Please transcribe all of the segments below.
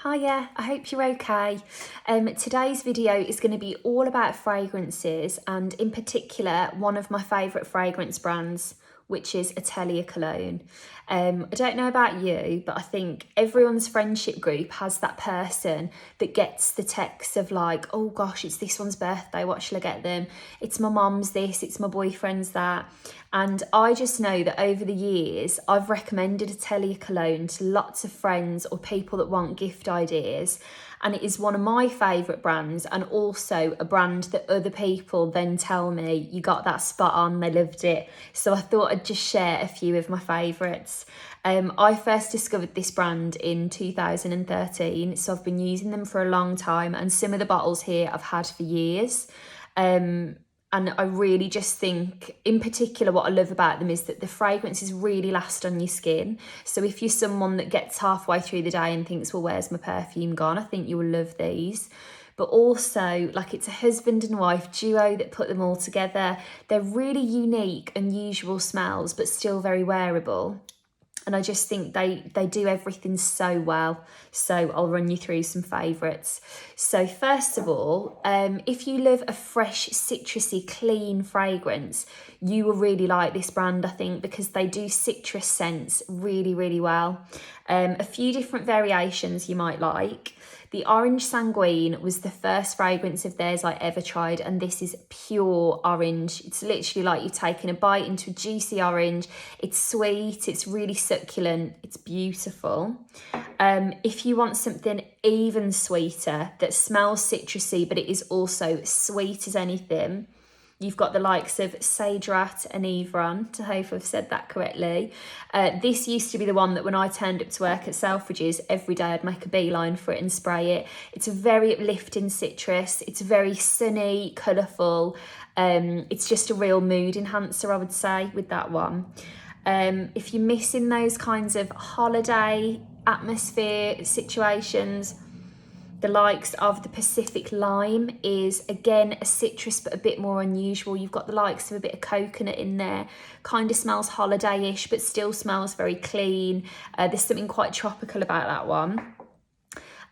Hiya, I hope you're okay. Today's video is going to be all about fragrances and in particular one of my favourite fragrance brands, which is Atelier Cologne. I don't know about you, but I think everyone's friendship group has that person that gets the text of like, oh gosh, it's this one's birthday, what shall I get them? It's my mum's this, it's my boyfriend's that. And I just know that over the years, I've recommended Atelier Cologne to lots of friends or people that want gift ideas. And it is one of my favourite brands and also a brand that other people then tell me, you got that spot on, they loved it. So I thought I'd just share a few of my favourites. I first discovered this brand in 2013, so I've been using them for a long time and some of the bottles here I've had for years. And I really just think, in particular, what I love about them is that the fragrances really last on your skin. So if you're someone that gets halfway through the day and thinks, well, where's my perfume gone? I think you will love these. But also, like, it's a husband and wife duo that put them all together. They're really unique, unusual smells, but still very wearable. And I just think they do everything so well. So I'll run you through some favourites. So first of all, if you love a fresh, citrusy, clean fragrance, you will really like this brand, I think, because they do citrus scents really, really well. A few different variations you might like. The Orange Sanguine was the first fragrance of theirs I ever tried, and this is pure orange. It's literally like you've taken a bite into a juicy orange. It's sweet, it's really succulent, it's beautiful. If you want something even sweeter that smells citrusy, but it is also sweet as anything, you've got the likes of Sage Rat and Yvonne, I hope I've said that correctly. This used to be the one that when I turned up to work at Selfridges, every day I'd make a beeline for it and spray it. It's a very uplifting citrus. It's very sunny, colourful. It's just a real mood enhancer, I would say, with that one. If you're missing those kinds of holiday atmosphere situations, the likes of the Pacific Lime is, again, a citrus, but a bit more unusual. You've got the likes of a bit of coconut in there. Kind of smells holiday-ish, but still smells very clean. There's something quite tropical about that one.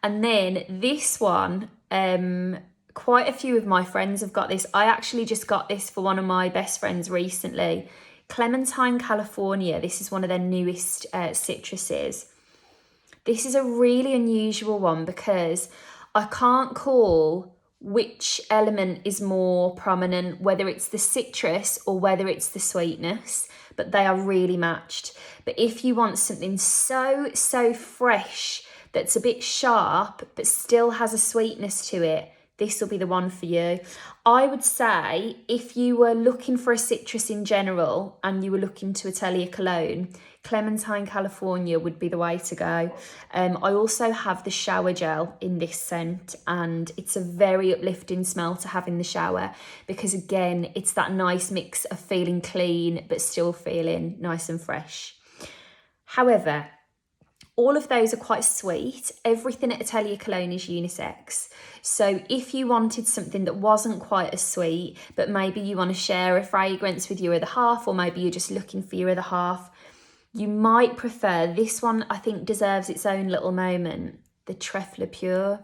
And then this one, quite a few of my friends have got this. I actually just got this for one of my best friends recently. Clementine, California. This is one of their newest citruses. This is a really unusual one because I can't call which element is more prominent, whether it's the citrus or whether it's the sweetness, but they are really matched. But if you want something so fresh that's a bit sharp but still has a sweetness to it, this will be the one for you. I would say if you were looking for a citrus in general and you were looking to Atelier Cologne, Clementine, California would be the way to go. I also have the shower gel in this scent, and it's a very uplifting smell to have in the shower because, again, it's that nice mix of feeling clean but still feeling nice and fresh. However, all of those are quite sweet. Everything at Atelier Cologne is unisex. So if you wanted something that wasn't quite as sweet, but maybe you want to share a fragrance with your other half, or maybe you're just looking for your other half, you might prefer this one. I think deserves its own little moment, the Trèfle Pure.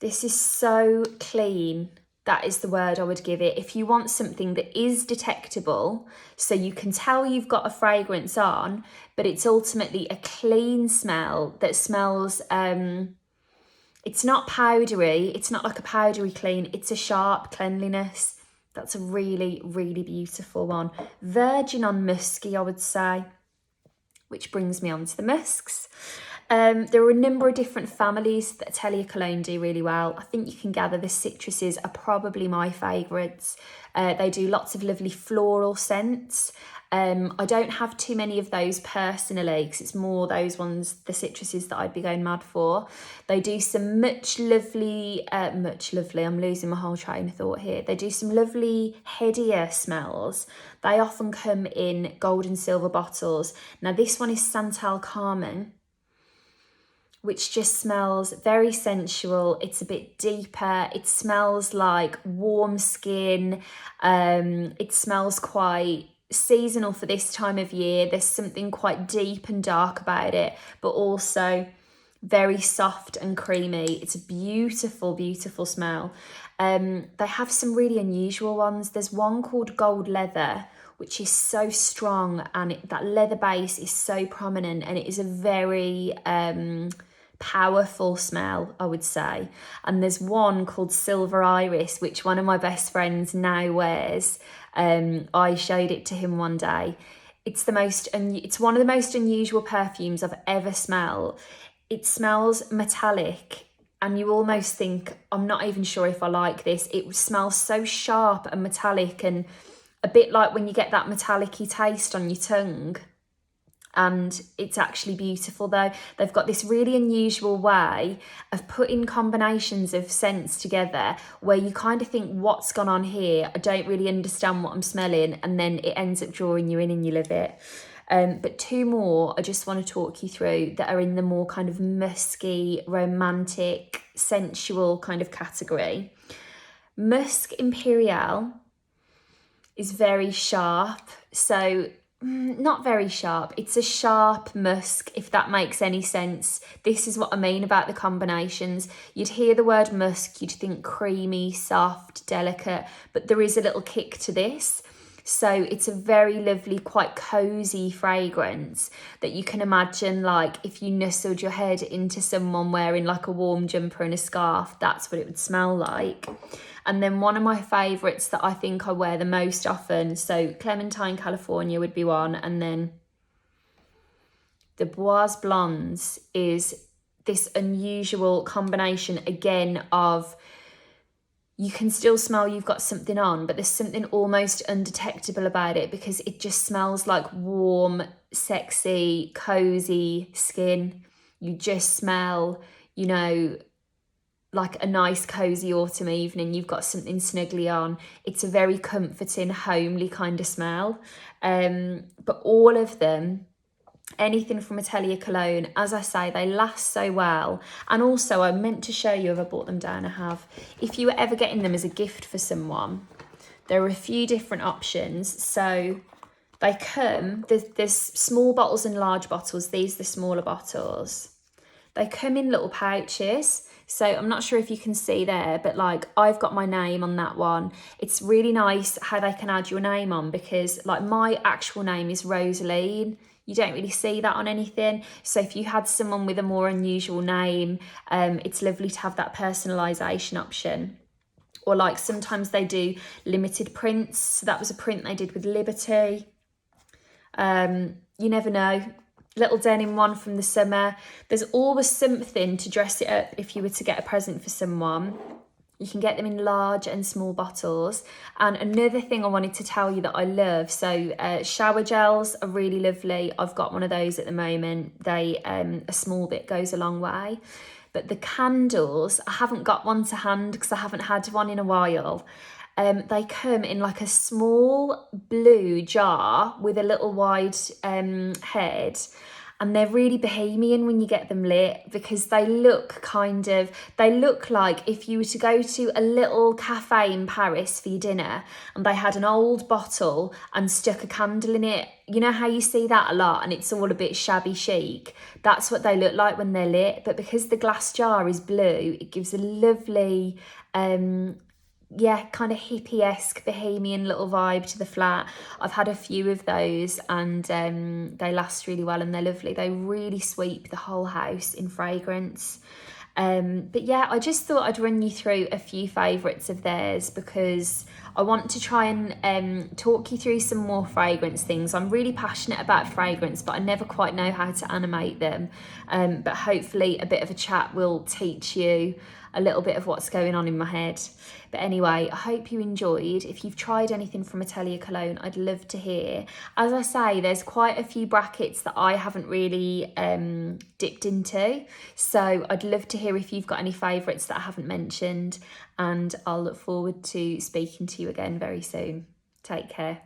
This is so clean. That is the word I would give it. If you want something that is detectable, so you can tell you've got a fragrance on, but it's ultimately a clean smell that smells, it's not powdery, it's not like a powdery clean, it's a sharp cleanliness. That's a really, really beautiful one. Virgin on musky, I would say, which brings me on to the musks. There are a number of different families that Atelier Cologne do really well. I think you can gather the citruses are probably my favourites. They do lots of lovely floral scents. I don't have too many of those personally because it's more those ones, the citruses, that I'd be going mad for. They do some much lovely, I'm losing my whole train of thought here. They do some lovely headier smells. They often come in gold and silver bottles. Now this one is Santal Carmen, which just smells very sensual. It's a bit deeper. It smells like warm skin. It smells quite seasonal for this time of year. There's something quite deep and dark about it, but also very soft and creamy. It's a beautiful, beautiful smell. They have some really unusual ones. There's one called Gold Leather, which is so strong, and that leather base is so prominent, and it is a very powerful smell, I would say. And there's one called Silver Iris, which one of my best friends now wears. I showed it to him one day. It's one of the most unusual perfumes I've ever smelled. It smells metallic, and you almost think, I'm not even sure if I like this. It smells so sharp and metallic, and a bit like when you get that metallic-y taste on your tongue. And it's actually beautiful though. They've got this really unusual way of putting combinations of scents together where you kind of think, what's gone on here? I don't really understand what I'm smelling. And then it ends up drawing you in and you love it. But two more I just want to talk you through that are in the more kind of musky, romantic, sensual kind of category. Musk Imperial is very sharp. So not very sharp. It's a sharp musk, if that makes any sense. This is what I mean about the combinations. You'd hear the word musk, you'd think creamy, soft, delicate, but there is a little kick to this. So it's a very lovely, quite cozy fragrance that you can imagine, like if you nestled your head into someone wearing like a warm jumper and a scarf, that's what it would smell like. And then one of my favourites that I think I wear the most often, so Clementine, California would be one, and then the Bois Blondes is this unusual combination again of, you can still smell you've got something on, but there's something almost undetectable about it because it just smells like warm, sexy, cozy skin. You just smell, you know, like a nice cozy autumn evening. You've got something snugly on. It's a very comforting, homely kind of smell. But all of them, anything from Atelier Cologne, as I say, they last so well. And also, I meant to show you if I bought them down, I have. If you were ever getting them as a gift for someone, there are a few different options. So they come, there's small bottles and large bottles. These are the smaller bottles. They come in little pouches. So I'm not sure if you can see there, but like I've got my name on that one. It's really nice how they can add your name on, because like my actual name is Rosaline. You don't really see that on anything. So if you had someone with a more unusual name, it's lovely to have that personalisation option. Or like sometimes they do limited prints. So that was a print they did with Liberty. You never know. Little denim one from the summer. There's always something to dress it up if you were to get a present for someone. You can get them in large and small bottles. And another thing I wanted to tell you that I love, so shower gels are really lovely. I've got one of those at the moment. They a small bit goes a long way. But the candles, I haven't got one to hand because I haven't had one in a while. They come in like a small blue jar with a little wide head, and they're really bohemian when you get them lit, because they look like if you were to go to a little cafe in Paris for your dinner and they had an old bottle and stuck a candle in it. You know how you see that a lot and it's all a bit shabby chic? That's what they look like when they're lit. But because the glass jar is blue, it gives a lovely kind of hippie-esque bohemian little vibe to the flat. I've had a few of those, and they last really well and they're lovely. They really sweep the whole house in fragrance. But yeah, I just thought I'd run you through a few favourites of theirs, because I want to try and talk you through some more fragrance things. I'm really passionate about fragrance, but I never quite know how to animate them. But hopefully a bit of a chat will teach you a little bit of what's going on in my head. But anyway, I hope you enjoyed. If you've tried anything from Atelier Cologne, I'd love to hear. As I say, there's quite a few brackets that I haven't really dipped into. So I'd love to hear if you've got any favourites that I haven't mentioned. And I'll look forward to speaking to you again very soon. Take care.